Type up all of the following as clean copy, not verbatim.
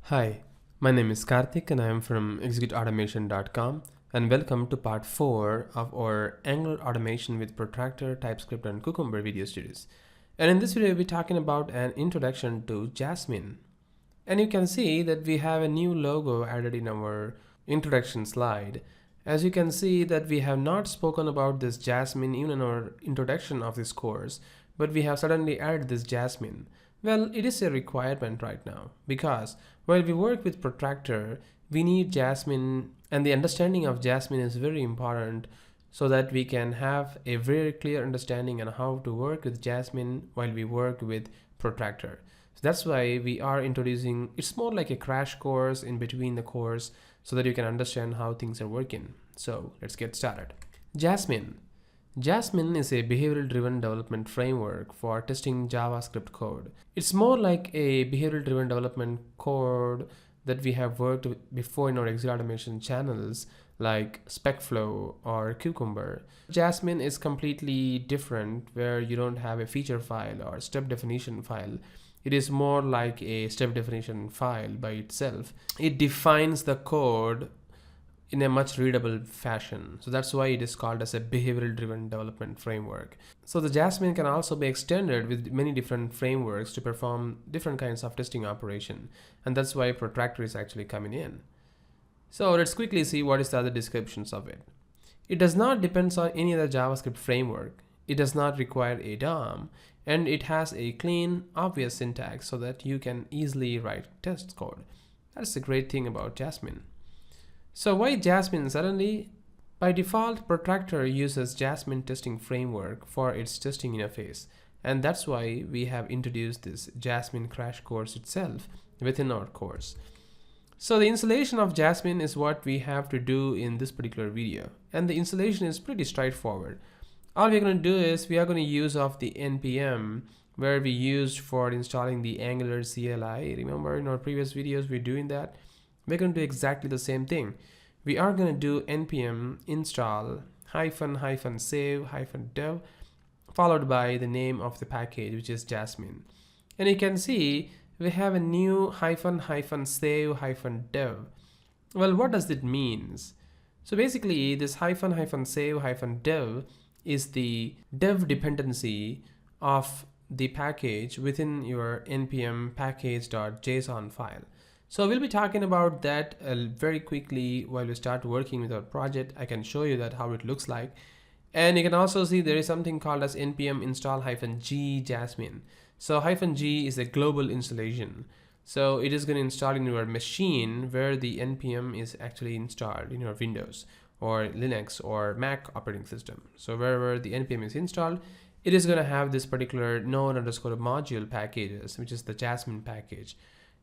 Hi, my name is Karthik and I am from executeautomation.com and welcome to part 4 of our Angular automation with Protractor, Typescript and Cucumber video series. And in this video, we'll be talking about an introduction to Jasmine. And you can see that we have a new logo added in our introduction slide. As you can see that we have not spoken about this Jasmine even in our introduction of this course, but we have suddenly added this Jasmine. Well, it is a requirement right now because while we work with Protractor, we need Jasmine, and the understanding of Jasmine is very important so that we can have a very clear understanding on how to work with Jasmine while we work with Protractor. So that's why we are introducing, it's more like a crash course in between the course so that you can understand how things are working. So let's get started. Jasmine. Jasmine is a behavioral-driven development framework for testing JavaScript code. It's more like a behavioral-driven development code that we have worked before in our exit automation channels like SpecFlow or Cucumber. Jasmine is completely different where you don't have a feature file or step definition file. It is more like a step definition file by itself. It defines the code in a much readable fashion. So that's why it is called as a behavioral driven development framework. So the Jasmine can also be extended with many different frameworks to perform different kinds of testing operation. And that's why Protractor is actually coming in. So let's quickly see what is the other descriptions of it. It does not depend on any other JavaScript framework. It does not require a DOM, and it has a clean, obvious syntax so that you can easily write test code. That's the great thing about Jasmine. So why Jasmine suddenly? By default, Protractor uses Jasmine testing framework for its testing interface, and that's why we have introduced this Jasmine crash course itself within our course. So the installation of Jasmine is what we have to do in this particular video, and the installation is pretty straightforward. All we're going to do is we are going to use of the npm where we used for installing the Angular CLI. Remember in our previous videos we're doing that. We're going to do exactly the same thing. We are going to do npm install --save -dev followed by the name of the package, which is Jasmine. And you can see we have a new --save -dev. Well, what does it mean? So basically this --save -dev is the dev dependency of the package within your npm package.json file. So we'll be talking about that very quickly while we start working with our project. I can show you that how it looks like. And you can also see there is something called as npm install -g Jasmine. So -g is a global installation. So it is going to install in your machine where the npm is actually installed in your Windows or Linux or Mac operating system. So wherever the npm is installed, it is going to have this particular node_module packages, which is the Jasmine package.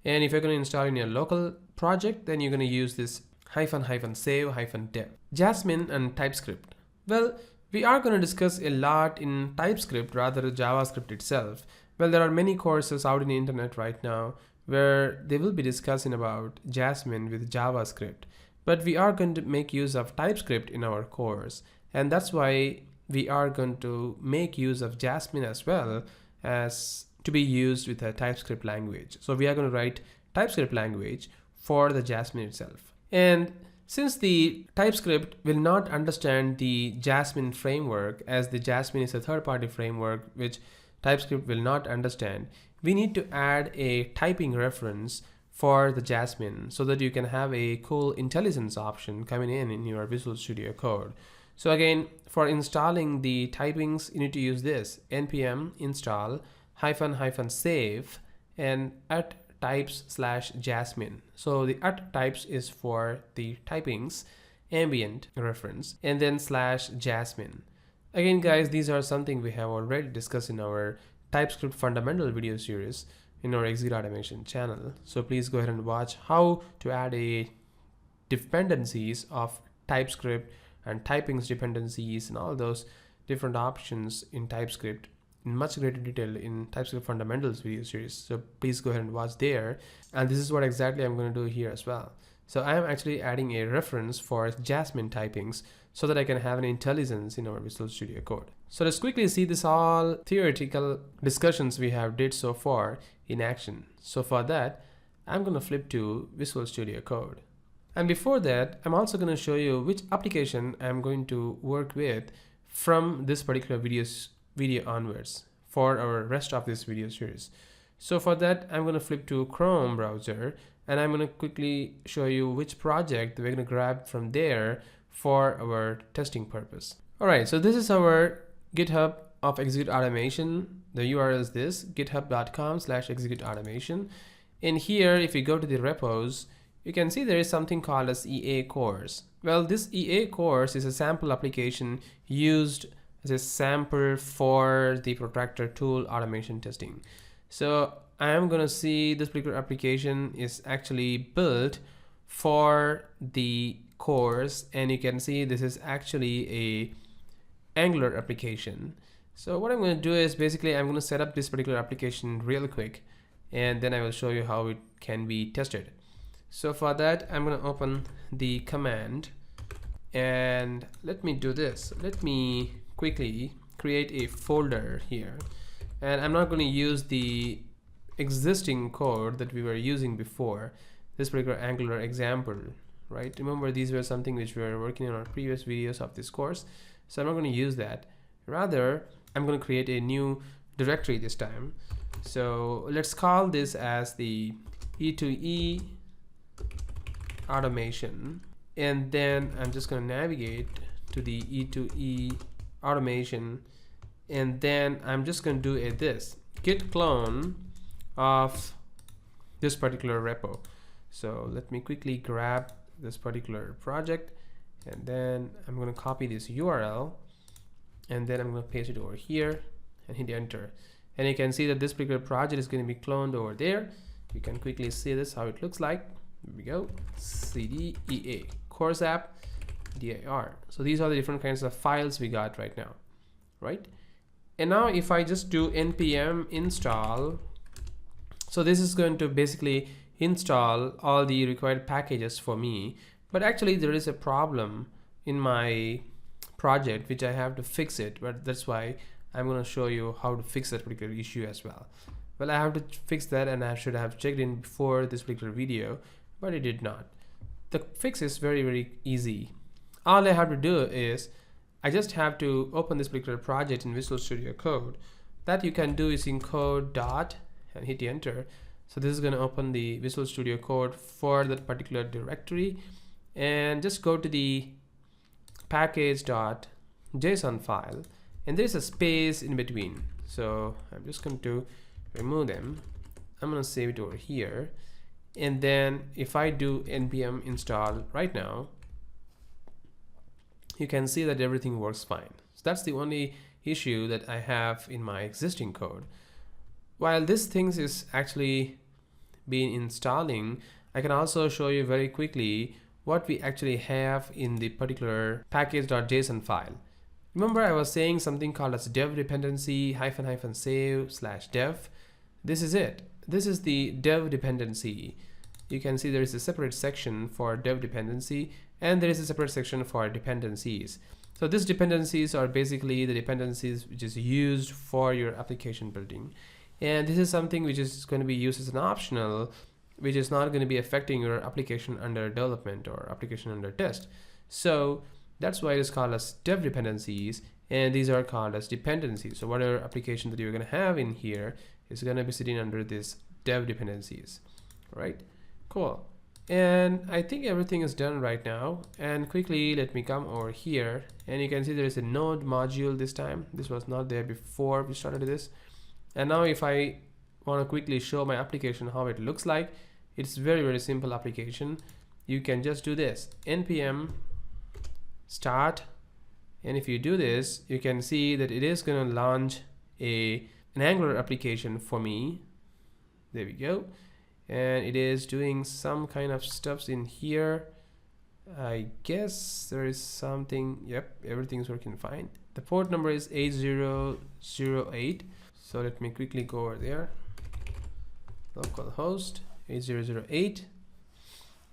And if you're going to install in your local project, then you're going to use this --save -dev. Jasmine and TypeScript. Well, we are going to discuss a lot in TypeScript rather than JavaScript itself. Well, there are many courses out in the internet right now where they will be discussing about Jasmine with JavaScript. But we are going to make use of TypeScript in our course. And that's why we are going to make use of Jasmine as well as to be used with a TypeScript language. So we are going to write TypeScript language for the Jasmine itself. And since the TypeScript will not understand the Jasmine framework, as the Jasmine is a third-party framework which TypeScript will not understand, we need to add a typing reference for the Jasmine so that you can have a cool IntelliSense option coming in your Visual Studio Code. So again, for installing the typings, you need to use this npm install --save and @types/Jasmine. So the @types is for the typings ambient reference and then /Jasmine. Again guys, these are something we have already discussed in our TypeScript fundamental video series in our exit automation channel. So please go ahead and watch how to add a dependencies of TypeScript and typings dependencies and all those different options in TypeScript in much greater detail in TypeScript fundamentals video series. So please go ahead and watch there. And this is what exactly I'm going to do here as well. So I am actually adding a reference for Jasmine typings so that I can have an IntelliSense in our Visual Studio Code. So let's quickly see this all theoretical discussions we have did so far in action. So for that, I'm going to flip to Visual Studio Code. And before that, I'm also going to show you which application I'm going to work with from this particular video onwards for our rest of this video series. So for that, I'm going to flip to Chrome browser, and I'm going to quickly show you which project we're going to grab from there for our testing purpose. All right, so this is our GitHub of Execute Automation. The URL is this, github.com/executeautomation. In here, if you go to the repos, you can see there is something called as EA course. Well, this EA course is a sample application used as a sample for the Protractor tool automation testing. So I am going to see this particular application is actually built for the course, and you can see this is actually a Angular application. So what I'm going to do is basically I'm going to set up this particular application real quick, and then I will show you how it can be tested. So for that, I'm going to open the command, and let me do this. Let me quickly create a folder here, and I'm not going to use the existing code that we were using before, this particular Angular example, right? Remember, these were something which we were working on our previous videos of this course, so I'm not going to use that. Rather, I'm going to create a new directory this time. So let's call this as the E2E automation, and then I'm just going to navigate to the E2E automation, and then I'm just going to do this git clone of this particular repo. So let me quickly grab this particular project, and then I'm going to copy this URL, and then I'm going to paste it over here and hit enter, and you can see that this particular project is going to be cloned over there. You can quickly see this, how it looks like. Here we go, cd ea course app dir. So these are the different kinds of files we got right now, right? And now if I just do npm install, so this is going to basically install all the required packages for me, but actually there is a problem in my project which I have to fix it, but that's why I'm going to show you how to fix that particular issue as well. Well, I have to fix that, and I should have checked in before this particular video, but it did not. The fix is very easy. All I have to do is I just have to open this particular project in Visual Studio Code. That you can do is in code dot and hit enter. So this is going to open the Visual Studio Code for that particular directory, and just go to the package.json file, and there's a space in between. So I'm just going to remove them. I'm going to save it over here, and then if I do npm install right now, you can see that everything works fine. So that's the only issue that I have in my existing code. While this things is actually been installing, I can also show you very quickly what we actually have in the particular package.json file. Remember, I was saying something called as dev dependency --save/dev. This is it. This is the dev dependency. You can see there is a separate section for dev dependency, and there is a separate section for dependencies. So these dependencies are basically the dependencies which is used for your application building. And this is something which is going to be used as an optional, which is not going to be affecting your application under development or application under test. So that's why it is called as dev dependencies, and these are called as dependencies. So whatever application that you're going to have in here is going to be sitting under this dev dependencies. All right, cool. And I think everything is done right now. And quickly, let me come over here, and you can see there is a node module this time. This was not there before we started this. And now if I want to quickly show my application how it looks like, it's very simple application. You can just do this npm start, and if you do this, you can see that it is going to launch an Angular application for me. There we go, and it is doing some kind of stuffs in here. I guess there is something. Yep, everything's working fine. The port number is 8008. So let me quickly go over there, localhost 8008,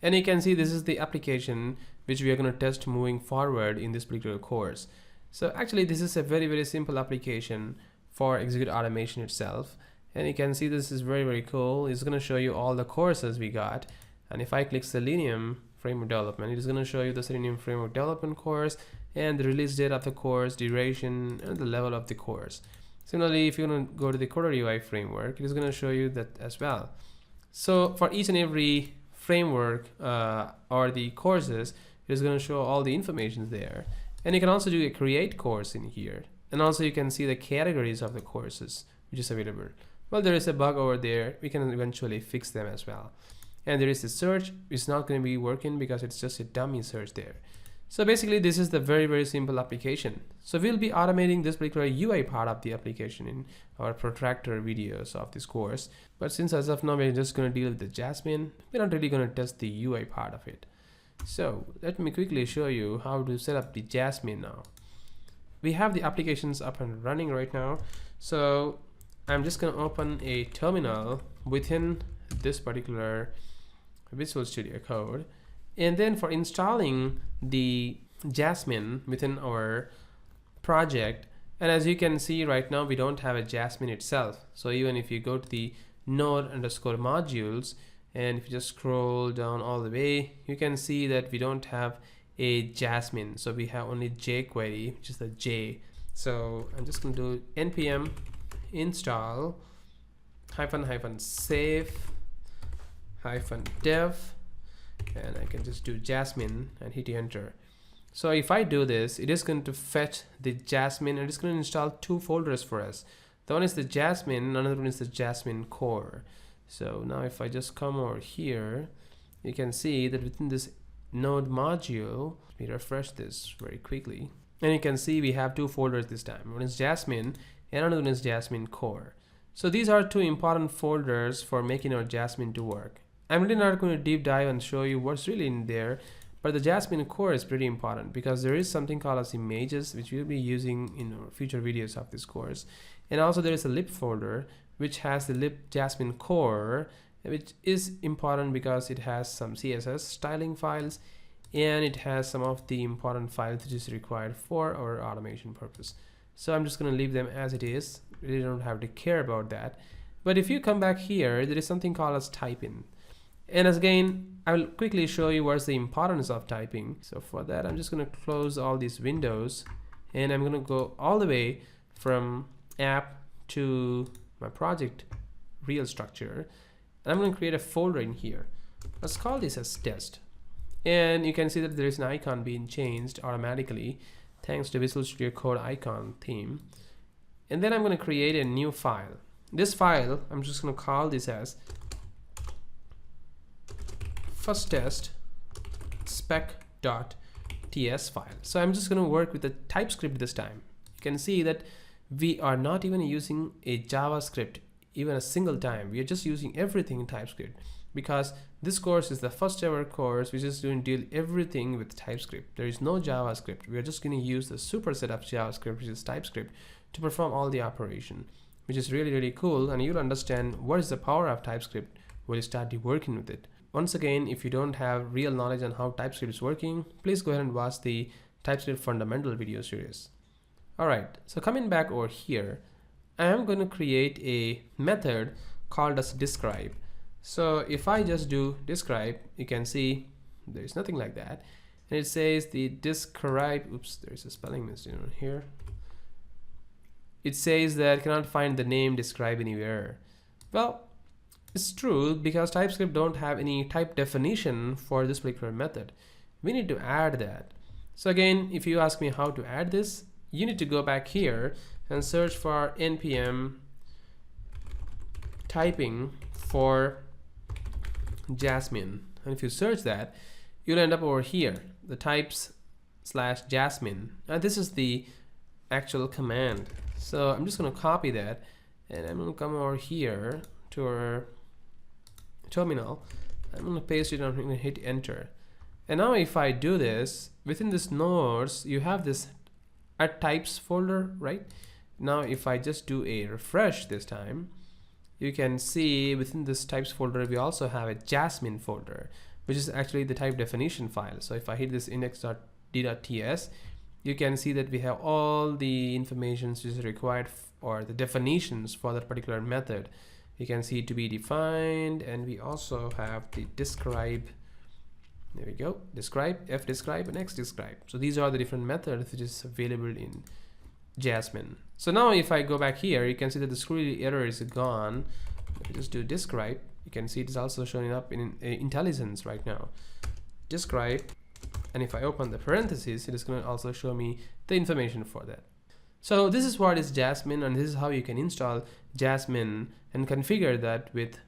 and you can see this is the application which we are going to test moving forward in this particular course. So actually this is a very simple application for Execute Automation itself, And you can see this is very cool. It's going to show you all the courses we got. And if I click Selenium framework development, it is going to show you the Selenium framework development course and the release date of the course, duration, and the level of the course. Similarly, if you want to go to the Coder UI framework, it is going to show you that as well. So for each and every framework or the courses, it is going to show all the information there. And you can also do a create course in here. And also you can see the categories of the courses which is available. Well, there is a bug over there. We can eventually fix them as well. And there is a search. It's not going to be working because it's just a dummy search there. So basically this is the very simple application. So we'll be automating this particular UI part of the application in our Protractor videos of this course. But since as of now we're just going to deal with the Jasmine, we're not really going to test the UI part of it. So let me quickly show you how to set up the Jasmine now. We have the applications up and running right now. So I'm just going to open a terminal within this particular Visual Studio Code. And then for installing the Jasmine within our project, and as you can see right now we don't have a Jasmine itself. So even if you go to the node_modules and if you just scroll down all the way, you can see that we don't have a Jasmine. So we have only jQuery, which is the J. So I'm just going to do npm install --save -dev, and I can just do Jasmine and hit enter. So if I do this, it is going to fetch the Jasmine and it's going to install two folders for us. The one is the Jasmine, another one is the Jasmine core. So now if I just come over here, you can see that within this node module, we refresh this very quickly, and you can see we have two folders this time. One is Jasmine and another one is Jasmine core. So these are two important folders for making our Jasmine to work. I'm really not going to deep dive and show you what's really in there, but the Jasmine core is pretty important because there is something called as images, which we'll be using in our future videos of this course. And also there is a lib folder which has the lib Jasmine core, which is important because it has some CSS styling files and it has some of the important files which is required for our automation purpose. So I'm just going to leave them as it is. You don't have to care about that. But if you come back here, there is something called as typing. And as again, I will quickly show you what's the importance of typing. So for that, I'm just going to close all these windows and I'm going to go all the way from app to my project real structure. And I'm going to create a folder in here. Let's call this as test. And you can see that there is an icon being changed automatically thanks to Visual Studio Code icon theme. And then I'm going to create a new file. This file, I'm just going to call this as first test spec.ts file. So I'm just going to work with the TypeScript this time. You can see that we are not even using a JavaScript even a single time. We are just using everything in TypeScript because this course is the first ever course which is going to deal everything with TypeScript. There is no JavaScript. We are just going to use the superset of JavaScript, which is TypeScript, to perform all the operation, which is really cool, and you'll understand what is the power of TypeScript when you start working with it. Once again, if you don't have real knowledge on how TypeScript is working, please go ahead and watch the TypeScript fundamental video series. Alright, so coming back over here, I am going to create a method called as describe. So if I just do describe, you can see there's nothing like that. And it says the describe, oops, there's a spelling mistake here. It says that cannot find the name describe anywhere. Well, it's true because TypeScript don't have any type definition for this particular method. We need to add that. So again, if you ask me how to add this, you need to go back here and search for npm typing for Jasmine. And if you search that, you'll end up over here, the types/Jasmine. And this is the actual command. So I'm just going to copy that and I'm going to come over here to our terminal. I'm going to paste it and I'm going to hit enter. And now if I do this, within this nodes, you have this at types folder, right? Now if I just do a refresh this time, you can see within this types folder, we also have a Jasmine folder, which is actually the type definition file. So if I hit this index.d.ts, you can see that we have all the information which is required or the definitions for that particular method. You can see to be defined, and we also have the describe. There we go, describe, f describe, and x describe. So these are the different methods which is available in Jasmine. So now if I go back here, you can see that the screwy error is gone. If I just do describe, you can see it is also showing up in IntelliSense right now. Describe, and if I open the parentheses, it is going to also show me the information for that. So this is what is Jasmine, and this is how you can install Jasmine and configure that with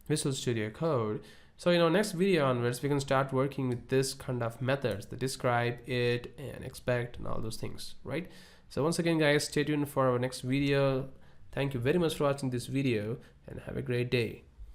Visual Studio Code. So in our next video onwards, we can start working with this kind of methods, the describe, it, and expect, and all those things, right? So once again, guys, stay tuned for our next video. Thank you very much for watching this video, and have a great day.